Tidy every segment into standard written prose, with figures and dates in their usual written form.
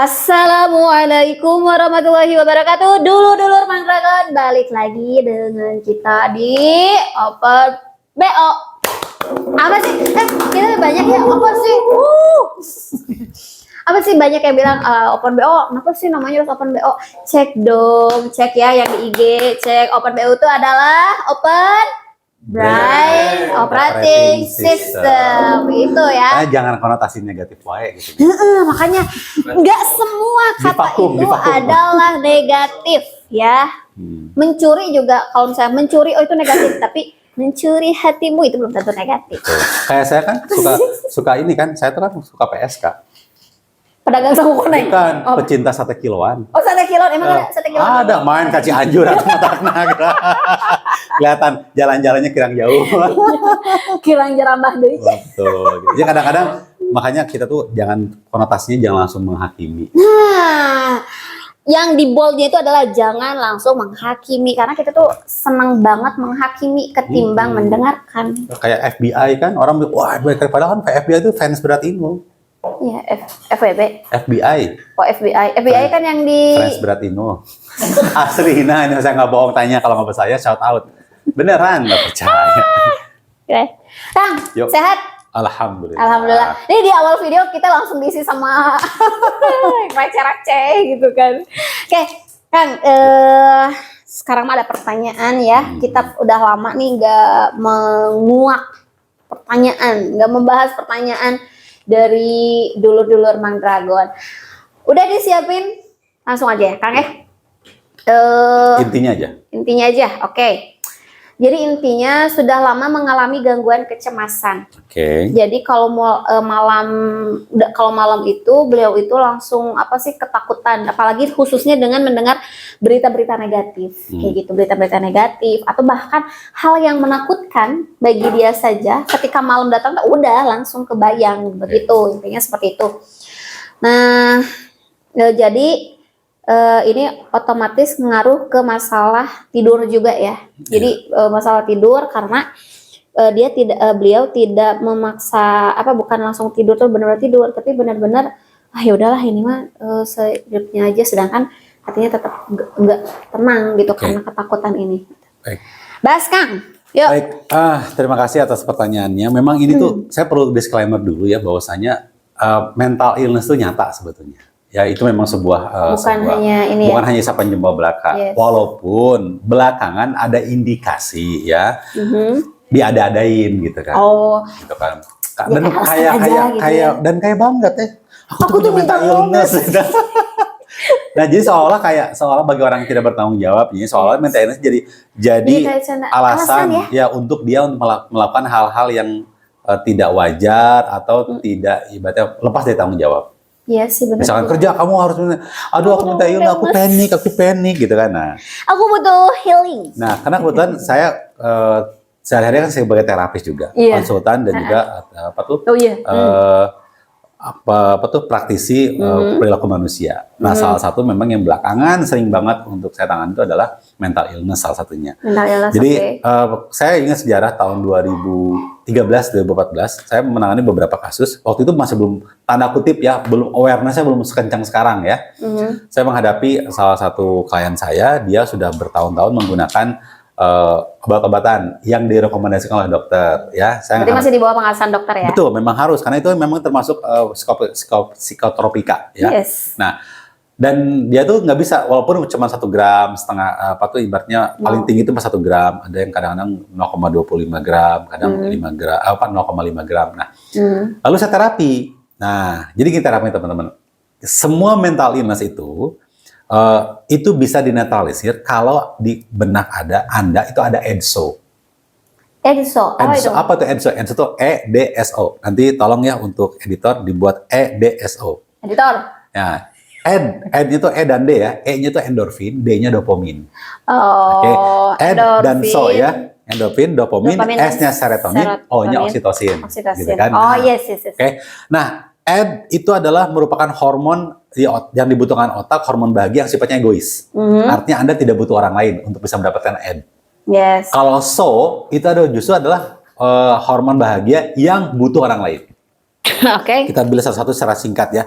Assalamualaikum warahmatullahi wabarakatuh. Dulur-dulur Mandragon, balik lagi dengan kita di Open BO. Apa sih? Kita banyak ya Open sih. Apa sih banyak yang bilang Open BO? Kenapa sih namanya harus Open BO? Cek dong, cek ya yang di IG. Cek Open BO itu adalah Open Brain Operating System itu ya. Jangan konotasi negatif wae gitu. Makanya nggak semua kata itu adalah negatif ya. Mencuri juga kalau misalnya mencuri itu negatif, tapi mencuri hatimu itu belum tentu negatif. Kayak saya kan suka ini kan, saya tuh kan suka PSK. Pedagang saku kuning. Bukan, pecinta sate kiloan. Oh, sate kiloan, emang ada sate kiloan? Ada, main ke Cianjur atau Matakna. Kelihatan jalan-jalannya kirang jauh. Kirang jerambah deui. Betul. Jadi kadang-kadang makanya kita tuh jangan konotasinya jangan langsung menghakimi. Nah, yang di boldnya itu adalah jangan langsung menghakimi, karena kita tuh senang banget menghakimi ketimbang mendengarkan. Kayak FBI kan, orang bilang, wah padahal kan FBI itu fans berat Inu. Iya, FWB. FBI. Oh, FBI. FBI kan yang di fans berat Inu. Asli, nah ini saya nggak bohong, tanya kalau nggak percaya shout out. Beneran nggak percaya. Oke. Kang, sehat? Alhamdulillah. Alhamdulillah. Ini di awal video kita langsung diisi sama receh-receh gitu kan. Oke, Kang, sekarang ada pertanyaan ya. Kita udah lama nih nggak menguak pertanyaan, nggak membahas pertanyaan dari dulur-dulur Mandragon. Udah disiapin? Langsung aja ya, Kang ya. Intinya aja. Intinya aja, oke. Jadi intinya sudah lama mengalami gangguan kecemasan. Oke. Jadi kalau malam itu beliau itu langsung apa sih ketakutan, apalagi khususnya dengan mendengar berita-berita negatif, kayak gitu, berita-berita negatif atau bahkan hal yang menakutkan bagi dia saja ketika malam datang udah langsung kebayang begitu, intinya seperti itu. Nah, jadi ini otomatis ngaruh ke masalah tidur juga ya. Jadi masalah tidur karena beliau tidak memaksa bukan langsung tidur tuh benar-benar tidur, tapi benar-benar ya udahlah ini mah sehidupnya aja, sedangkan hatinya tetap enggak tenang gitu karena ketakutan ini. Baik. Bahas Kang. Yuk. Baik. Terima kasih atas pertanyaannya. Memang ini tuh saya perlu disclaimer dulu ya bahwasanya mental illness tuh nyata sebetulnya. Ya itu memang sebuah bukan hanya isapan jempol belaka. Yes. Walaupun belakangan ada indikasi ya diada-adain gitu kan. Oh. Gitu kan. Dan kayak banget ya. Aku tuh mental illness. Nah jadi seolah bagi orang yang tidak bertanggung jawab ini seolah mental illness jadi alasan ya untuk dia melakukan hal-hal yang tidak wajar atau tidak ibaratnya lepas dari tanggung jawab. Iya sih benar. Misalkan kerja kamu harus, aku minta illness, aku panik gitu kan. Nah, aku butuh healing. Nah, karena kebetulan saya sehari-hari kan sebagai terapis juga, konsultan dan juga praktisi perilaku manusia. Nah, salah satu memang yang belakangan sering banget untuk saya tangani itu adalah mental illness salah satunya. Mental illness. Jadi saya ingat sejarah tahun 2013-2014 saya menangani beberapa kasus. Waktu itu masih belum tanda kutip ya, belum awareness-nya belum sekencang sekarang ya. Saya menghadapi salah satu klien saya, dia sudah bertahun-tahun menggunakan obat-obatan yang direkomendasikan oleh dokter ya. Berarti masih di bawah pengawasan dokter ya? Betul, memang harus karena itu memang termasuk psikotropika ya. Yes. Nah, dan dia tuh nggak bisa walaupun cuma 1 gram setengah ibaratnya paling tinggi itu 1 gram. Ada yang kadang-kadang 0,25 gram, kadang 5 gram 0,5 gram. Nah, lalu saya terapi. Nah, jadi kita terapi teman-teman. Semua mental illness itu bisa dinetralisir kalau di benak Anda itu ada EDSO. EDSO, apa itu EDSO? EDSO itu EDSO. Nanti tolong ya untuk editor dibuat EDSO. Editor. Ya, E-nya itu E dan D ya. E-nya itu endorfin, D-nya dopamin. Oh, E dan so ya. Endorfin, dopamin, S-nya serotonin, O-nya oksitosin. Gitu kan? Oh, yes. Oke. Nah, itu adalah merupakan hormon yang dibutuhkan otak, hormon bahagia yang sifatnya egois. Artinya Anda tidak butuh orang lain untuk bisa mendapatkan ed. Yes. Kalau itu justru adalah hormon bahagia yang butuh orang lain. Oke. Kita bilang satu-satu secara singkat ya.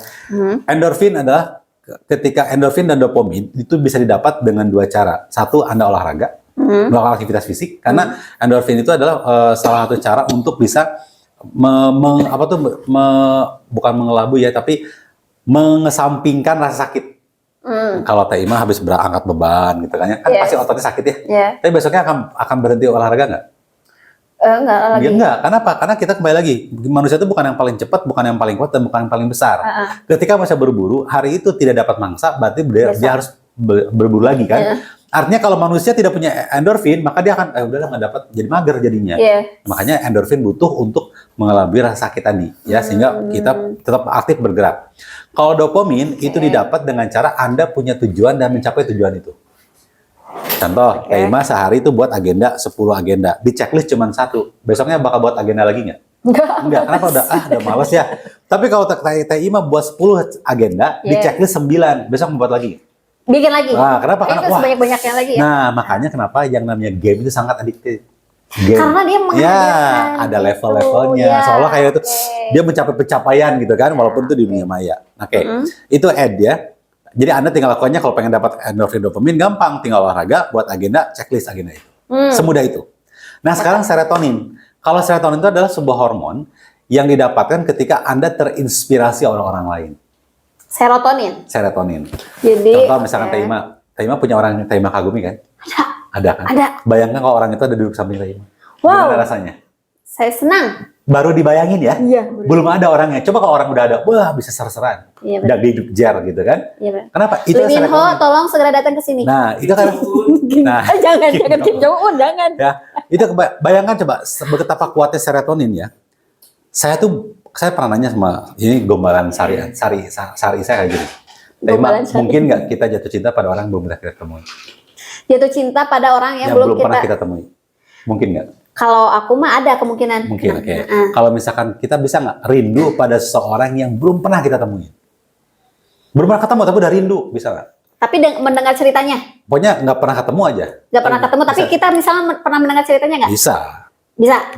Endorfin adalah ketika endorfin dan dopamin itu bisa didapat dengan dua cara. Satu, Anda olahraga, melakukan aktivitas fisik, karena endorfin itu adalah salah satu cara untuk bisa bukan mengelabui ya, tapi mengesampingkan rasa sakit. Kalau Teh Ima habis berangkat beban gitu kan pasti ototnya sakit ya. Tapi besoknya akan berhenti olahraga nggak? Enggak lagi. Enggak. Kenapa? Karena kita kembali lagi, manusia itu bukan yang paling cepat, bukan yang paling kuat, dan bukan yang paling besar. Ketika masa berburu, hari itu tidak dapat mangsa, berarti dia harus berburu lagi kan. Artinya kalau manusia tidak punya endorfin, maka dia akan udahlah nggak dapat, jadi mager jadinya. Makanya endorfin butuh untuk mengelabui rasa sakit tadi, ya, sehingga kita tetap aktif bergerak. Kalau dopamin itu didapat dengan cara Anda punya tujuan dan mencapai tujuan itu. Contoh, Teh Ima sehari itu buat agenda 10 agenda, di checklist cuma 1. Besoknya bakal buat agenda lagi nggak? Enggak, kenapa? Udah males ya. Tapi kalau Teh Ima buat 10 agenda, di checklist 9, besok membuat lagi. Bikin lagi. Nah, kenapa? Karena sebanyak-banyaknya lagi ya. Nah, makanya kenapa yang namanya game itu sangat adiktif. Game. Karena dia menghadirkan ada level-levelnya. Soalnya kayak itu dia mencapai pencapaian gitu kan, walaupun itu di dunia maya. Oke. Itu ad ya. Jadi Anda tinggal lakukannya kalau pengen dapat endorfin dopamin gampang, tinggal olahraga, buat agenda, checklist agenda itu. Semudah itu. Nah, sekarang serotonin. Kalau serotonin itu adalah sebuah hormon yang didapatkan ketika Anda terinspirasi oleh orang lain. Serotonin. Jadi contoh misalkan Teh Ima punya orang yang Teh Ima kagumi kan? Ada kan? Bayangkan kalau orang itu ada duduk samping Teh Ima. Wow. Gimana rasanya? Saya senang. Baru dibayangin ya? Iya. Belum ada orangnya. Coba kalau orang udah ada, wah bisa ser-seran. Iya, udah dijer gitu kan? Iya, kenapa? Itu Lee Min Ho, tolong segera datang ke sini. Nah, itu kan. jangan Kim Jong Un, jangan. Ya, itu bayangkan coba betapa kuatnya serotonin ya. Saya pernah nanya sama ini gombalan sari saya kayak gini. Mungkin nggak kita jatuh cinta pada orang yang belum pernah kita temui? Jatuh cinta pada orang yang belum pernah kita temui. Mungkin nggak? Kalau aku mah ada kemungkinan. Mungkin, oke. Kalau misalkan kita bisa nggak rindu pada seseorang yang belum pernah kita temui? Belum pernah ketemu tapi udah rindu, bisa nggak? Tapi mendengar ceritanya? Pokoknya nggak pernah ketemu aja. Nggak pernah ketemu, tapi kita misalnya pernah mendengar ceritanya nggak?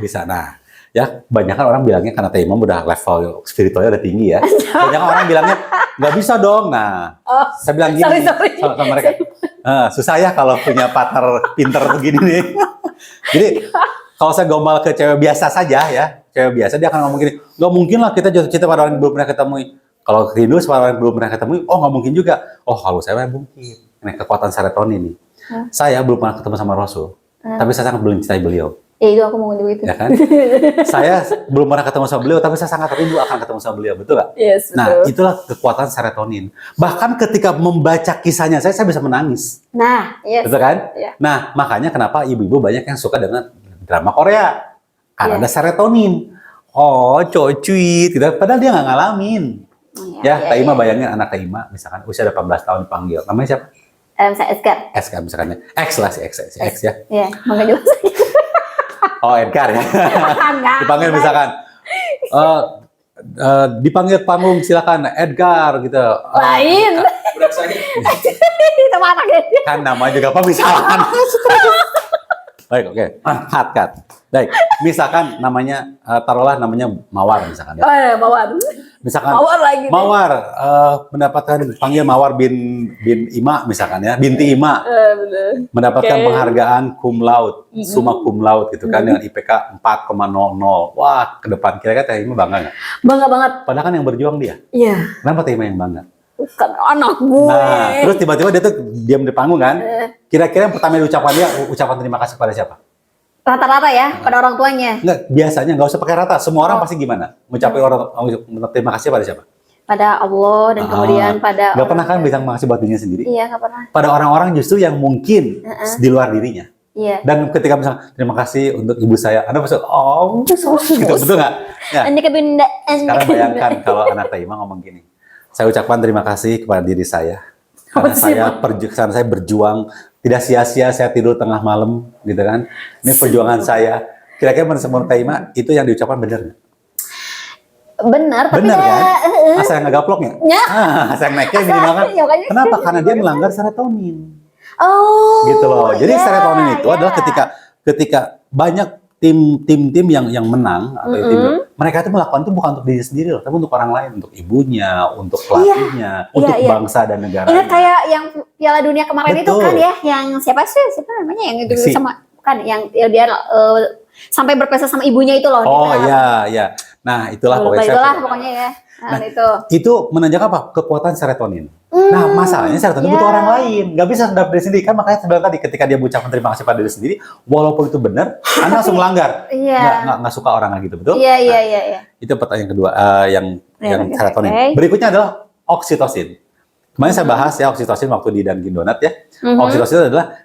Bisa. Nah, ya kebanyakan orang bilangnya karena Teh Ima udah level spiritualnya udah tinggi ya. Kebanyakan orang bilangnya nggak bisa dong. Nah, saya bilang gini sama mereka. Susah ya kalau punya partner pinter begini nih. Jadi kalau saya gombal ke cewek biasa saja ya, cewek biasa dia akan ngomong gini, nggak mungkin lah kita jatuh cinta pada orang yang belum pernah ketemui. Kalau rindu pada orang yang belum pernah ketemui, nggak mungkin juga. Kalau saya mungkin. Ini kekuatan serotonin nih. Saya belum pernah ketemu sama Rasul, tapi saya sangat mencintai beliau. Ya itu aku mau ngomong itu. Ya kan? Saya belum pernah ketemu sama beliau, tapi saya sangat rindu akan ketemu sama beliau, betul nggak? Yes, betul. Nah, itulah kekuatan serotonin. Bahkan ketika membaca kisahnya saya bisa menangis. Nah, yes. Betul kan? Yeah. Nah, makanya kenapa ibu-ibu banyak yang suka dengan drama Korea. Karena ada serotonin. Oh, cocuit, gitu. Padahal dia nggak ngalamin. Teh Ima bayangin anak Teh Ima, misalkan usia 18 tahun dipanggil. Namanya siapa? Saya Edgar. Edgar misalkan. X lah si X ya. Iya, makanya jelas. Oh, Edgar ya. Dipanggil misalkan. Dipanggil panggung silakan Edgar gitu. Lain. Udah saya. Itu mana gitu. Kan nama juga pemisahan. Baik, oke. Cut. Baik, misalkan namanya taruhlah namanya Mawar misalkan. Oh ya, Mawar. Misalkan Mawar lagi. Mawar mendapatkan panggil Mawar bin Ima misalkan ya, binti Ima. Betul. Mendapatkan penghargaan cum laude, summa cum laude gitu kan dengan IPK 4,00. Wah, ke depan kira-kira Teh Ima bangga nggak? Bangga banget. Padahal kan yang berjuang dia. Iya. Kenapa Teh Ima yang bangga? Bukan anak gue. Nah, terus tiba-tiba dia tuh diam di panggung kan? Kira-kira yang pertama diucapkan dia ucapan terima kasih pada siapa? Rata-rata ya, pada orang tuanya. Enggak, biasanya nggak usah pakai rata. Semua orang pasti gimana? Ngucapin terima kasih pada siapa? Pada Allah dan kemudian pada. Nggak pernah kan bilang makasih buat dirinya sendiri? Iya, nggak pernah. Pada orang-orang justru yang mungkin di luar dirinya. Iya. Dan ketika misalnya terima kasih untuk ibu saya, Anda pasti gitu, betul nggak? Ya. Sekarang bayangkan kalau anak Teh Ima ngomong gini, saya ucapkan terima kasih kepada diri saya. Karena saya berjuang, tidak sia-sia saya tidur tengah malam, gitu kan? Ini perjuangan saya. Kira-kira menurut Teh Ima itu yang diucapkan benar nggak? Benar, tapi benar kan? Saya nggak gaploknya. Ya. Saya naiknya gini banget. Kenapa? Karena dia melanggar serotonin. Oh. Gitu loh. Jadi serotonin itu adalah ketika banyak tim yang menang atau tim mereka itu melakukan itu bukan untuk diri sendiri loh, tapi untuk orang lain, untuk ibunya, untuk pelatihnya, untuk bangsa dan negara. Iya, kayak yang Piala Dunia kemarin itu kan ya, yang siapa namanya yang itu sama kan yang dia sampai berpesta sama ibunya itu loh. Oh iya. Nah, itulah pokoknya ya. Nah, itu menanjak apa? Kekuatan serotonin. Nah, masalahnya serotonin butuh orang lain. Nggak bisa dapat diri sendiri. Kan makanya sebenarnya tadi ketika dia mengucapkan terima kasih pada diri sendiri, walaupun itu benar, Anda langsung melanggar. Nggak suka orang gitu, betul? Iya. Itu pertanyaan kedua, yang serotonin. Okay. Berikutnya adalah oksitosin. Kemarin saya bahas ya oksitosin waktu di Dunkin Donut ya. Oksitosin adalah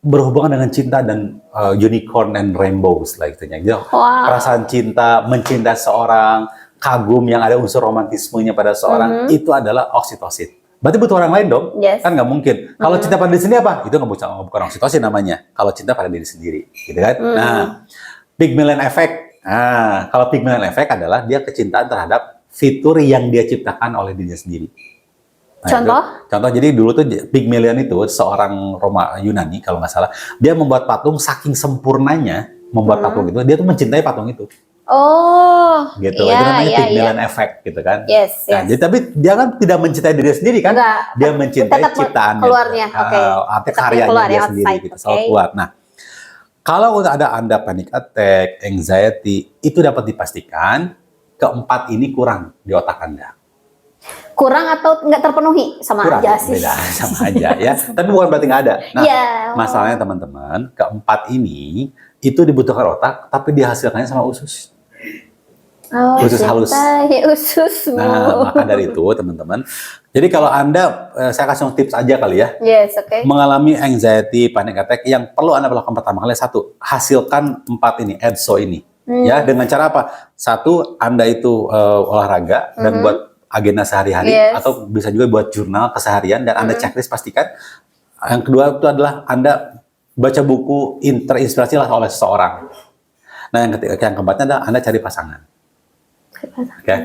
berhubungan dengan cinta dan unicorn and rainbows lah gitu. Perasaan cinta, mencintai seorang, kagum yang ada unsur romantismenya pada seorang, itu adalah oksitosin. Berarti butuh orang lain dong? Kan nggak mungkin. Kalau cinta pada diri sendiri apa? Itu bukan oksitosin namanya. Kalau cinta pada diri sendiri, gitu kan? Nah, Pygmalion Effect. Nah, kalau Pygmalion Effect adalah dia kecintaan terhadap fitur yang dia ciptakan oleh dirinya sendiri. Nah, contoh, jadi dulu tuh Pygmalion itu seorang Roma Yunani kalau nggak salah, dia membuat patung saking sempurnanya membuat patung itu, dia tuh mencintai patung itu. Gitu. Itu namanya Pygmalion Effect gitu kan. Jadi tapi dia kan tidak mencintai diri sendiri kan? Dia mencintai ciptaannya, karyanya dia sendiri gitu, selalu keluar. Nah, kalau ada Anda panic attack, anxiety, itu dapat dipastikan keempat ini kurang di otak Anda. Kurang atau nggak terpenuhi sama aja sih. Beda, sama aja ya. Tapi bukan berarti nggak ada. Nah, masalahnya teman-teman, keempat ini itu dibutuhkan otak, tapi dihasilkannya sama usus. Usus halus. Nah, maka dari itu teman-teman. Jadi kalau Anda, saya kasih tips aja kali ya. Mengalami anxiety, panic attack, yang perlu Anda lakukan pertama kali satu, hasilkan 4 ini, EDSO ini. Ya, dengan cara apa? Satu, Anda itu olahraga dan buat agenda sehari-hari, atau bisa juga buat jurnal keseharian dan Anda checklist pastikan. Yang kedua itu adalah Anda baca buku terinspirasi oleh seseorang. Nah, yang keempatnya adalah Anda cari pasangan.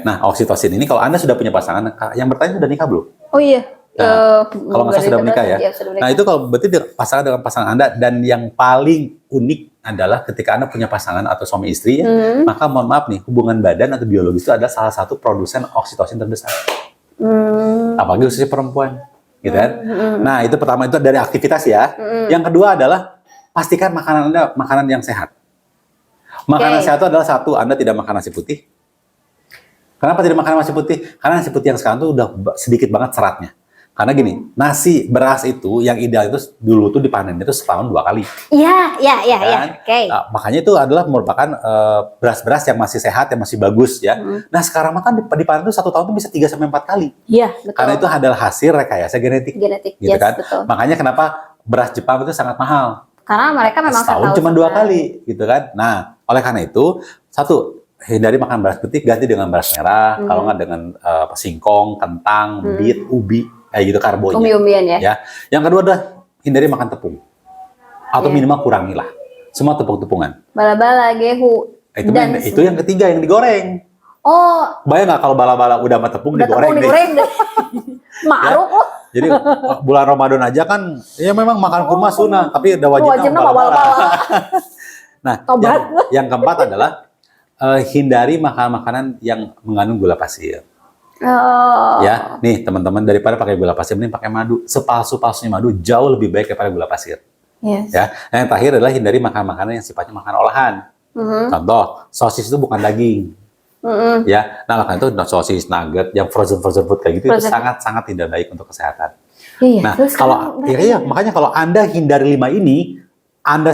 Nah, oksitosin ini kalau Anda sudah punya pasangan, yang bertanya sudah nikah belum? Oh iya. Nah, kalau nggak salah sudah menikah ya. Nah, itu kalau berarti pasangan dengan pasangan Anda, dan yang paling unik adalah ketika Anda punya pasangan atau suami istri ya, maka mohon maaf nih, hubungan badan atau biologis itu adalah salah satu produsen oksitosin terbesar. Apalagi khususnya perempuan, gitu kan? Nah, itu pertama, itu dari aktivitas ya. Yang kedua adalah pastikan makanan Anda makanan yang sehat. Makanan sehat itu adalah satu, Anda tidak makan nasi putih. Kenapa tidak makan nasi putih? Karena nasi putih yang sekarang tuh udah sedikit banget seratnya. Karena gini, nasi beras itu yang ideal itu dulu tuh dipanen itu setahun 2 kali. Iya. Makanya itu adalah merupakan beras-beras yang masih sehat, yang masih bagus ya. Nah, sekarang makan dipanen itu 1 tahun tuh bisa 3-4 kali. Iya, betul. Karena itu adalah hasil rekayasa genetik. Gitu kan? Betul. Makanya kenapa beras Jepang itu sangat mahal. Karena mereka memang setahun cuma 2 kali, gitu kan? Nah, oleh karena itu, satu, hindari makan beras putih, ganti dengan beras merah, kalau nggak dengan singkong, kentang, beet, ubi, kayak gitu karbonya. Umbi-umbian ya. Yang kedua adalah hindari makan tepung, atau minimal kurangilah semua tepung-tepungan. Bala-bala, gehu. Itu yang ketiga, yang digoreng. Bayang nggak kalau bala-bala udah sama tepung digoreng? Maruk loh. Jadi bulan Ramadan aja kan, ya memang makan kurma sunnah, tapi udah wajibnya bala-bala. Nah, yang keempat adalah hindari makanan-makanan yang mengandung gula pasir. Ya, nih teman-teman, daripada pakai gula pasir, mending pakai madu. Sepalsu-palsunya madu jauh lebih baik daripada gula pasir. Ya, yang terakhir adalah hindari makan-makanan yang sifatnya makan olahan. Contoh, sosis itu bukan daging. Ya, nah kan itu sosis, nugget, yang frozen food kayak gitu itu sangat-sangat tidak baik untuk kesehatan. Nah, makanya kalau Anda hindari 5 ini,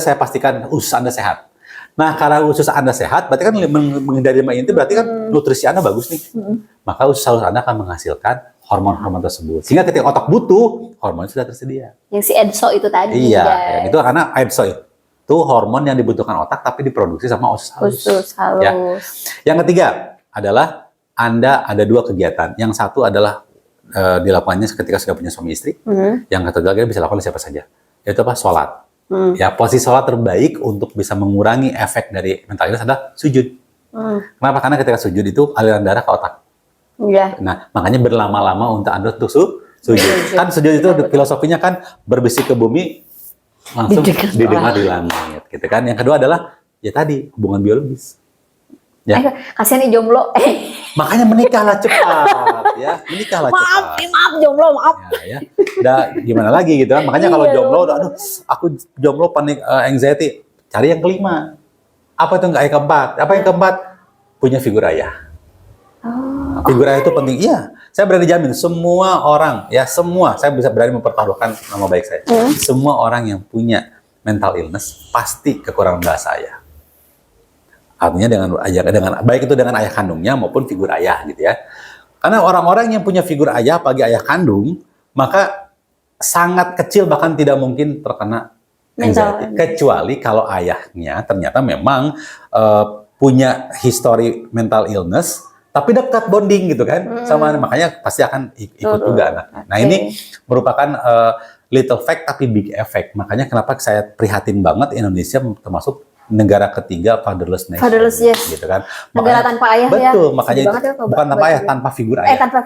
saya pastikan usus Anda sehat. Nah, karena usus Anda sehat, berarti kan menghindari 5 ini berarti kan nutrisi Anda bagus nih. Maka usus Anda akan menghasilkan hormon-hormon tersebut. Sehingga ketika otak butuh, hormon sudah tersedia. Yang si EDSO itu tadi. Iya, itu karena EDSO itu hormon yang dibutuhkan otak tapi diproduksi sama usus halus. Ya. Yang ketiga adalah Anda ada 2 kegiatan. Yang satu adalah dilakukannya ketika sudah punya suami istri. Yang ketiga bisa dilakukan siapa saja. Yaitu apa? Sholat. Ya, posisi sholat terbaik untuk bisa mengurangi efek dari mental illness adalah sujud. Kenapa? Karena ketika sujud itu aliran darah ke otak. Nah, makanya berlama-lama untuk Anda untuk sujud. Kan sujud itu filosofinya kan berbisik ke bumi, langsung didengar di langit, gitu kan. Yang kedua adalah Ya tadi, hubungan biologis. Ya. Kasihan nih jomblo. Makanya menikahlah cepat, ya. Menikahlah cepat. Maaf jomblo, maaf. Ya. Udah gimana lagi gitu kan. Makanya kalau jomblo, aduh, aku jomblo panik anxiety. Cari yang kelima. Apa itu yang keempat? Apa yang keempat? Punya figur ayah. Figur ayah itu penting. Iya, saya berani jamin semua orang, ya semua, saya bisa berani mempertaruhkan nama baik saya. Semua orang yang punya mental illness pasti kekurangan bahasa ayah. Artinya dengan baik itu dengan ayah kandungnya maupun figur ayah gitu ya. Karena orang-orang yang punya figur ayah, apalagi ayah kandung, maka sangat kecil bahkan tidak mungkin terkena anxiety. Kecuali kalau ayahnya ternyata memang punya history mental illness, tapi dekat bonding gitu kan, sama makanya pasti akan ikut juga. Nah ini merupakan little fact tapi big effect. Makanya kenapa saya prihatin banget Indonesia termasuk negara ketiga fatherless nation. Fatherless, yes. Gitu kan. Negara tanpa ayah. Betul, makanya itu bukan tanpa ayah, tanpa figur ayah. Tanpa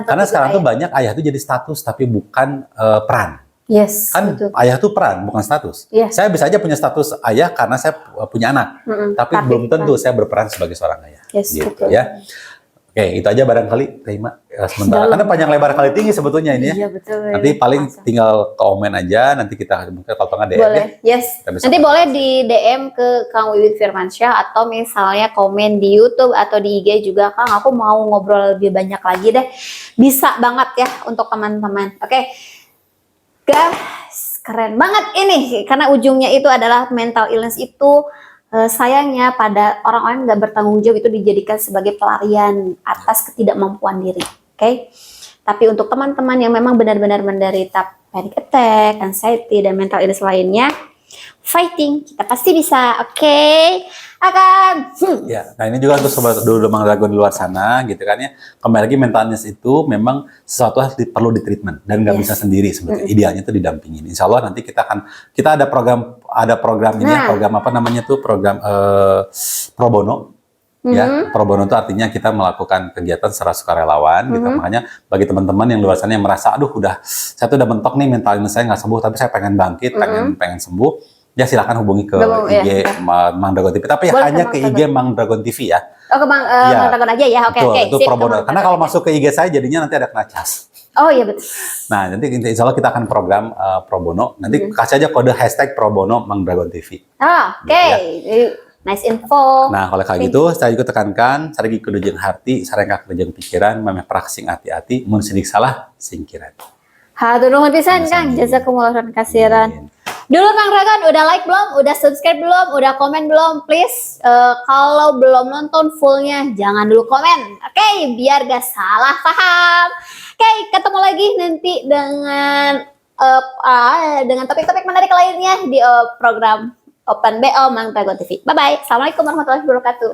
karena sekarang tuh banyak ayah itu jadi status tapi bukan peran. Yes. Kan betul. Ayah tuh peran, bukan status. Yes. Saya bisa aja punya status ayah karena saya punya anak. Tapi belum tentu saya berperan sebagai seorang ayah. Yes, gitu betul. Ya. Oke, itu aja barangkali terima sementara. Karena panjang lebar kali tinggi sebetulnya ini ya. Iya, betul. Nanti paling tinggal komen aja, nanti kita mungkin kalau nggak DM. Boleh, ya. Yes. Nanti boleh di DM ke Kang Wiwit Firmansyah atau misalnya komen di YouTube atau di IG juga, Kang, aku mau ngobrol lebih banyak lagi deh. Bisa banget ya untuk teman-teman. Oke. Guys, keren banget ini karena ujungnya itu adalah mental illness itu sayangnya pada orang-orang yang nggak bertanggung jawab itu dijadikan sebagai pelarian atas ketidakmampuan diri, oke? Tapi untuk teman-teman yang memang benar-benar menderita panic attack, anxiety, dan mental illness lainnya, fighting, kita pasti bisa, oke? Akan. Ya, nah ini juga untuk sobat dulu Mang Dragon di luar sana, gitu kan ya. Kembali lagi mental illness itu memang sesuatu yang perlu di treatment dan nggak bisa sendiri sebetulnya. Idealnya itu didampingin. Insya Allah nanti kita ada program ini, program apa namanya tuh program pro bono. Ya, pro bono itu artinya kita melakukan kegiatan secara sukarelawan, gitu. Makanya bagi teman-teman yang luar sana yang merasa, aduh saya tuh udah mentok nih mental illness saya nggak sembuh, tapi saya pengen bangkit, pengen sembuh. Ya silakan hubungi ke IG Mang Dragon TV. Tapi boleh, hanya ke IG Mang Dragon TV ya. Oh, ke Mang Dragon aja ya. Oke. Itu pro bono. Karena kalau masuk ke IG saya jadinya nanti ada kena cas. Oh iya betul. Nah, nanti insya Allah kita akan program pro bono. Nanti kasih aja kode hashtag pro bono Mang Dragon TV. Oke. Nice info. Nah, kalau kayak gitu, saya juga tekankan, sarigi kudu jeung harti, sarengka kudu jeung pikiran, mameh praksing hati-hati, mun sidik salah singkiran. Hatur nuhun pisan Kang, jazakumullah khairan kasiran. Dulu Mang Dragon udah like belum? Udah subscribe belum? Udah komen belum? Please, kalau belum nonton fullnya jangan dulu komen. Oke, biar gak salah paham. Oke, ketemu lagi nanti dengan topik-topik menarik lainnya di program Open BO Mang Dragon TV. Bye bye. Assalamualaikum warahmatullahi wabarakatuh.